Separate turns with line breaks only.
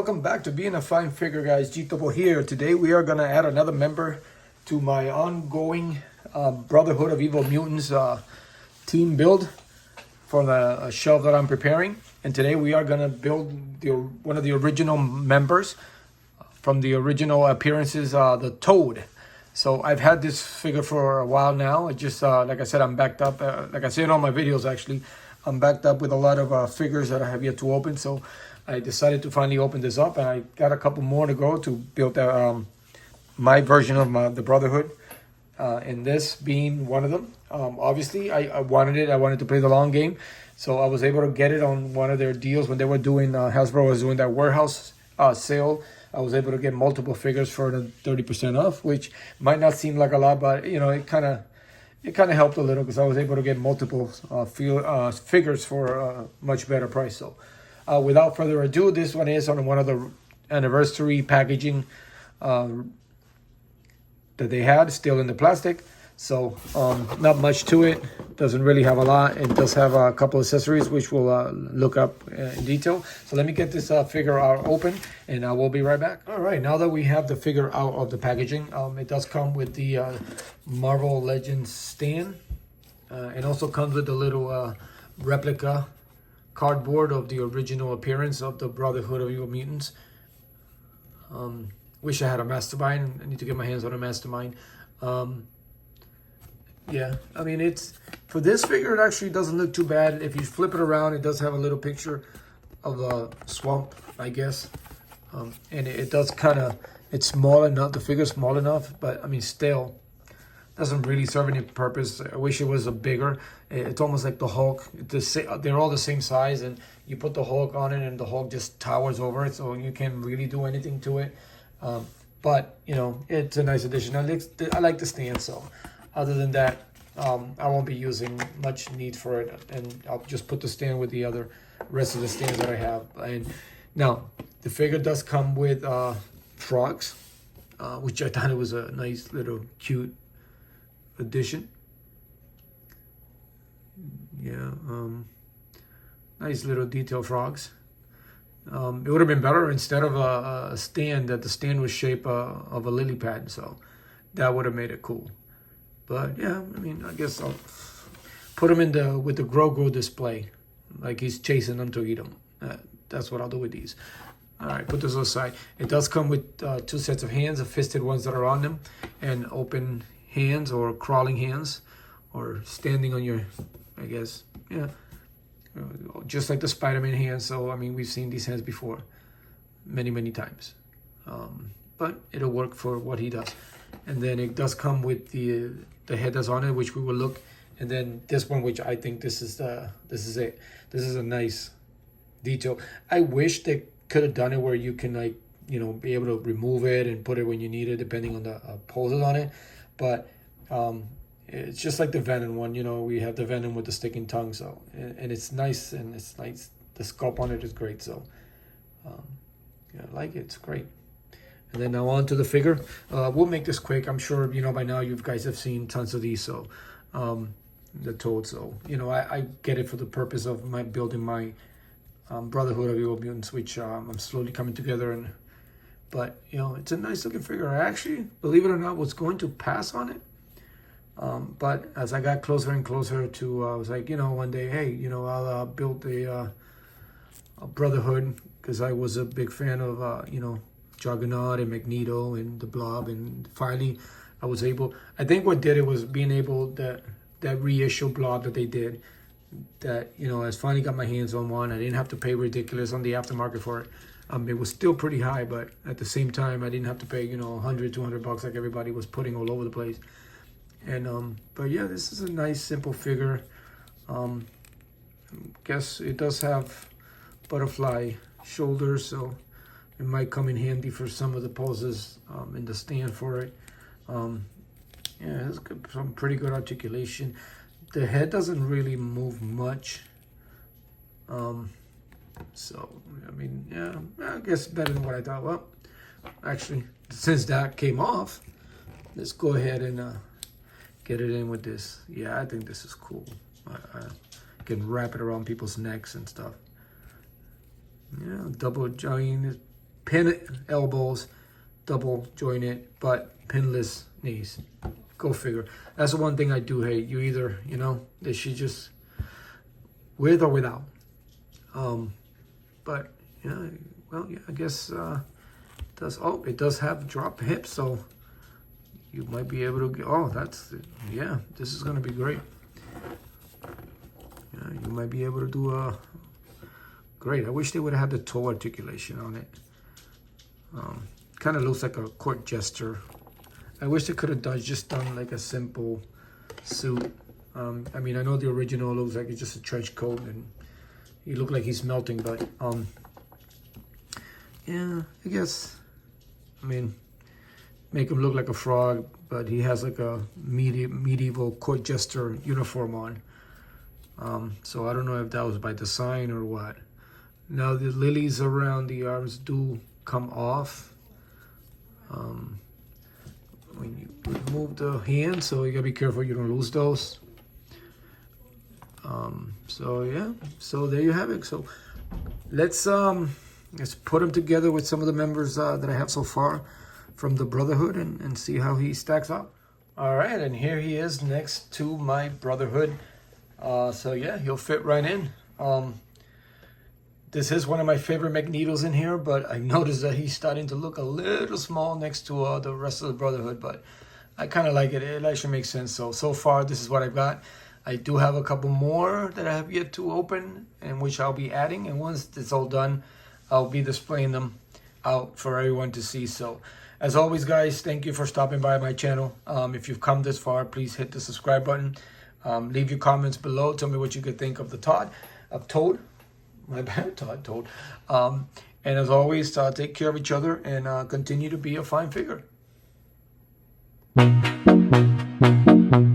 welcome back to Being a Fine Figure, guys. G-Topo here. Today we are going to add another member to my ongoing Brotherhood of Evil Mutants team build for the shelf that I'm preparing. And today we are going to build one of the original members from the original appearances, the Toad. So I've had this figure for a while now. It just, like I said, I'm backed up. Like I say in all my videos, actually, I'm backed up with a lot of figures that I have yet to open. So I decided to finally open this up, and I got a couple more to go to build my version of the Brotherhood, and this being one of them. Obviously, I wanted it. I wanted to play the long game, so I was able to get it on one of their deals when they were doing, Hasbro was doing that warehouse sale. I was able to get multiple figures for the 30% off, which might not seem like a lot, but you know, it kind of helped a little because I was able to get multiple figures for a much better price. So without further ado, this one is on one of the anniversary packaging that they had, still in the plastic. So not much to it. Doesn't really have a lot. It does have a couple accessories, which we'll look up in detail. So let me get this figure out open, and I will be right back. All right, now that we have the figure out of the packaging, it does come with the Marvel Legends stand. It also comes with a little replica cardboard of the original appearance of the Brotherhood of Evil Mutants. Wish I had a mastermind. I need to get my hands on a mastermind. Yeah, I mean, it's for this figure, it actually doesn't look too bad. If you flip it around, it does have a little picture of a swamp, I guess. And it does kind of, it's small enough, the figure's small enough, but I mean, still doesn't really serve any purpose. I wish it was a bigger. It's almost like the Hulk. They're all the same size, and you put the Hulk on it, and the Hulk just towers over it, so you can't really do anything to it. But you know, it's a nice addition. I like the stand. So other than that, I won't be using much need for it, and I'll just put the stand with the other rest of the stands that I have. And now the figure does come with frogs, which I thought it was a nice little cute addition. Yeah, nice little detail frogs. It would have been better instead of a stand, that the stand was shape of a lily pad, so that would have made it cool. But yeah, I mean, I guess I'll put him with the Grogu display, like he's chasing them to eat them. That's what I'll do with these. All right, put this aside. It does come with two sets of hands, the fisted ones that are on them, and open hands or crawling hands, or standing on your, I guess, yeah, just like the Spider-Man hands. So I mean, we've seen these hands before many times, but it'll work for what he does. And then it does come with the head that's on it, which we will look. And then this one, which I think this is it. This is a nice detail. I wish they could have done it where you can, like, you know, be able to remove it and put it when you need it, depending on the poses on it. But it's just like the Venom one. You know, we have the Venom with the sticking tongue. So and it's nice, and it's nice. The sculpt on it is great. So yeah, I like it. It's great. And then now on to the figure. We'll make this quick. I'm sure, you know, by now you guys have seen tons of these. So the Toad. So, you know, I get it for the purpose of building my Brotherhood of Evil Mutants, which I'm slowly coming together. But, you know, it's a nice looking figure. I actually, believe it or not, was going to pass on it. But as I got closer and closer to, I was like, you know, one day, hey, you know, I'll build a Brotherhood, because I was a big fan of, you know, Juggernaut and Magneto and the Blob, and finally I was able, I think what did it was being able, that reissue Blob that they did, that, you know, I finally got my hands on one. I didn't have to pay ridiculous on the aftermarket for it. It was still pretty high, but at the same time I didn't have to pay, you know, 100, 200 bucks like everybody was putting all over the place. And but yeah, this is a nice simple figure. Guess it does have butterfly shoulders, so it might come in handy for some of the poses in the stand for it. Yeah, it's some pretty good articulation. The head doesn't really move much. So, I mean, yeah, I guess better than what I thought. Well, actually, since that came off, let's go ahead and get it in with this. Yeah, I think this is cool. I can wrap it around people's necks and stuff. Yeah, double joint pin elbows, double jointed, but pinless knees. Go figure. That's the one thing I do hate. You either, you know, that she just with or without. But yeah, well, yeah, I guess it does have drop hips, so you might be able to get, yeah, this is gonna be great. Yeah, you might be able to do great. I wish they would have had the toe articulation on it. Kind of looks like a court jester. I wish they could have just done like a simple suit. I mean, I know the original looks like it's just a trench coat and he looked like he's melting, but yeah, I guess, I mean, make him look like a frog, but he has like a medieval court jester uniform on. So I don't know if that was by design or what. Now the lilies around the arms do come off when you remove the hand, so you gotta be careful you don't lose those. So yeah, so there you have it. So let's put him together with some of the members that I have so far from the Brotherhood and see how he stacks up. All right, and here he is next to my Brotherhood. So yeah, he'll fit right in. This is one of my favorite Magnetos in here, but I noticed that he's starting to look a little small next to the rest of the Brotherhood, but I kind of like it. It actually makes sense. So far, this is what I've got. I do have a couple more that I have yet to open, and which I'll be adding. And once it's all done, I'll be displaying them out for everyone to see. So as always, guys, thank you for stopping by my channel. If you've come this far, please hit the subscribe button. Leave your comments below. Tell me what you could think of the Toad. My bad, Toad. And as always, take care of each other and continue to be a fine figure.